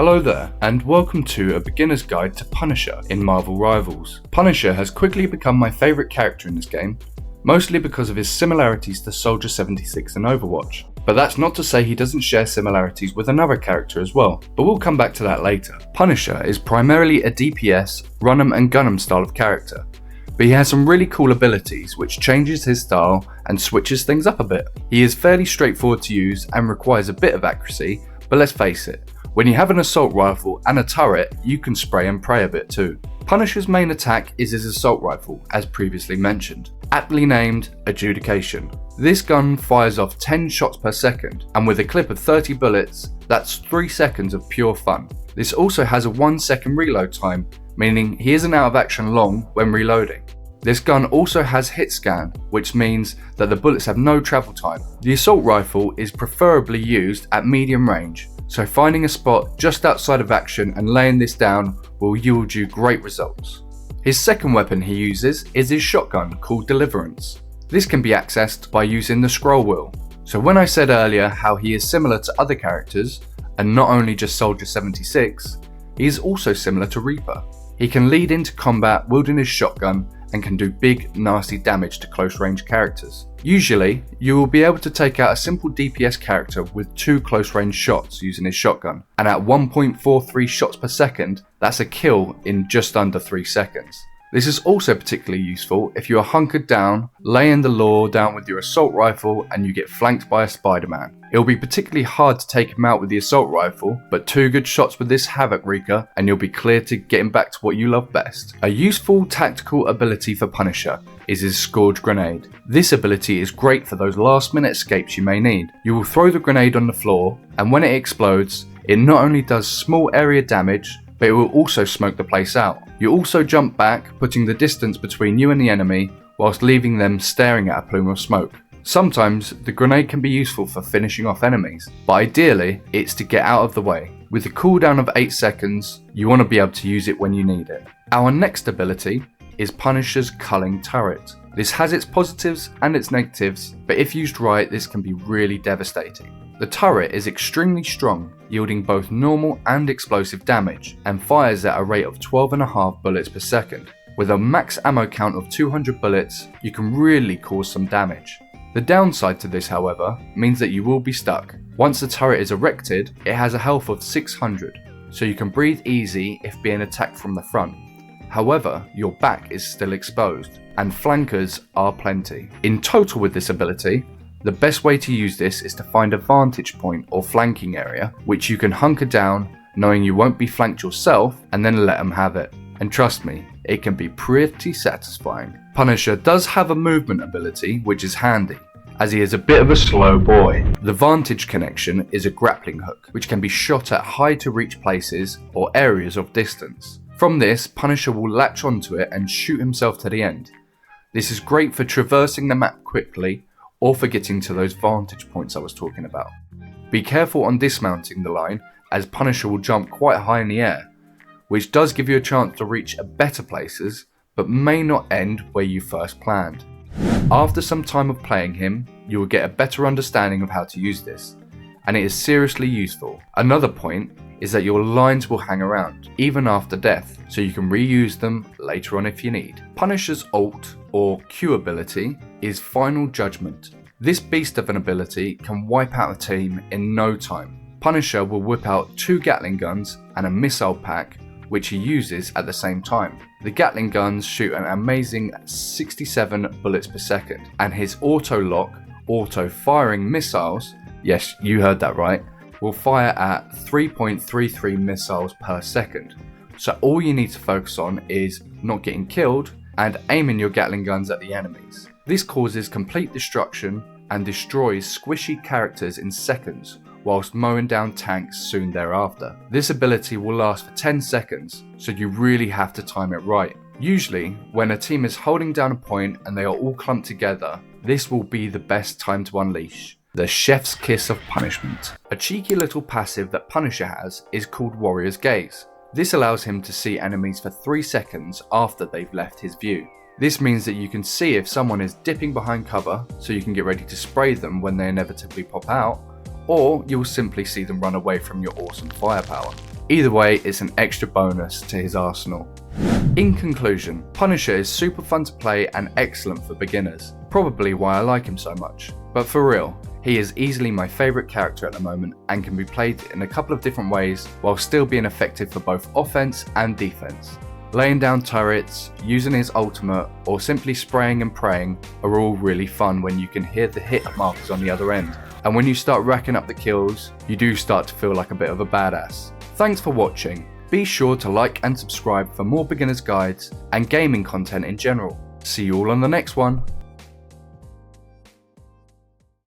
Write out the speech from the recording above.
Hello there, and welcome to a beginner's guide to Punisher in Marvel Rivals. Punisher has quickly become my favourite character in this game, mostly because of his similarities to Soldier 76 in Overwatch. But that's not to say he doesn't share similarities with another character as well, but we'll come back to that later. Punisher is primarily a DPS, run 'em and gun 'em style of character, but he has some really cool abilities which changes his style and switches things up a bit. He is fairly straightforward to use and requires a bit of accuracy, but let's face it, when you have an assault rifle and a turret, you can spray and pray a bit too. Punisher's main attack is his assault rifle, as previously mentioned, aptly named Adjudication. This gun fires off 10 shots per second, and with a clip of 30 bullets, that's 3 seconds of pure fun. This also has a 1 second reload time, meaning he isn't out of action long when reloading. This gun also has hit scan, which means that the bullets have no travel time. The assault rifle is preferably used at medium range, so finding a spot just outside of action and laying this down will yield you great results. His second weapon he uses is his shotgun called Deliverance. This can be accessed by using the scroll wheel. So when I said earlier how he is similar to other characters, and not only just Soldier 76, he is also similar to Reaper. He can lead into combat wielding his shotgun and can do big, nasty damage to close range characters. Usually, you will be able to take out a simple DPS character with 2 close range shots using his shotgun, and at 1.43 shots per second, that's a kill in just under 3 seconds. This is also particularly useful if you are hunkered down, laying the law down with your assault rifle and you get flanked by a Spider-Man. It will be particularly hard to take him out with the assault rifle, but 2 good shots with this Havoc Wreaker and you'll be clear to get him back to what you love best. A useful tactical ability for Punisher is his Scourge Grenade. This ability is great for those last minute escapes you may need. You will throw the grenade on the floor, and when it explodes, it not only does small area damage, but it will also smoke the place out. You also jump back, putting the distance between you and the enemy, whilst leaving them staring at a plume of smoke. Sometimes the grenade can be useful for finishing off enemies, but ideally it's to get out of the way. With a cooldown of 8 seconds, you want to be able to use it when you need it. Our next ability is Punisher's Culling Turret. This has its positives and its negatives, but if used right, this can be really devastating. The turret is extremely strong, yielding both normal and explosive damage, and fires at a rate of 12.5 bullets per second. With a max ammo count of 200 bullets, you can really cause some damage. The downside to this, however, means that you will be stuck. Once the turret is erected, it has a health of 600, so you can breathe easy if being attacked from the front. However, your back is still exposed, and flankers are plenty. In total with this ability, the best way to use this is to find a vantage point or flanking area which you can hunker down knowing you won't be flanked yourself and then let them have it. And trust me, it can be pretty satisfying. Punisher does have a movement ability which is handy, as he is a bit of a slow boy. The Vantage connection is a grappling hook which can be shot at high to reach places or areas of distance. From this, Punisher will latch onto it and shoot himself to the end. This is great for traversing the map quickly or for getting to those vantage points I was talking about. Be careful on dismounting the line, as Punisher will jump quite high in the air, which does give you a chance to reach better places, but may not end where you first planned. After some time of playing him, you will get a better understanding of how to use this, and it is seriously useful. Another point is that your lines will hang around, even after death, so you can reuse them later on if you need. Punisher's ult, or Q ability, is Final Judgment. This beast of an ability can wipe out a team in no time. Punisher will whip out 2 Gatling guns and a missile pack, which he uses at the same time. The Gatling guns shoot an amazing 67 bullets per second, and his auto-lock, auto-firing missiles, yes, you heard that right, will fire at 3.33 missiles per second. So all you need to focus on is not getting killed and aiming your Gatling guns at the enemies. This causes complete destruction and destroys squishy characters in seconds, whilst mowing down tanks soon thereafter. This ability will last for 10 seconds, so you really have to time it right. Usually, when a team is holding down a point and they are all clumped together, this will be the best time to unleash the Chef's Kiss of Punishment. A cheeky little passive that Punisher has is called Warrior's Gaze. This allows him to see enemies for 3 seconds after they've left his view. This means that you can see if someone is dipping behind cover, so you can get ready to spray them when they inevitably pop out, or you'll simply see them run away from your awesome firepower. Either way, it's an extra bonus to his arsenal. In conclusion, Punisher is super fun to play and excellent for beginners, probably why I like him so much. But for real, he is easily my favourite character at the moment and can be played in a couple of different ways while still being effective for both offense and defense. Laying down turrets, using his ultimate, or simply spraying and praying are all really fun when you can hear the hit markers on the other end. And when you start racking up the kills, you do start to feel like a bit of a badass. Thanks for watching. Be sure to like and subscribe for more beginners guides and gaming content in general. See you all on the next one.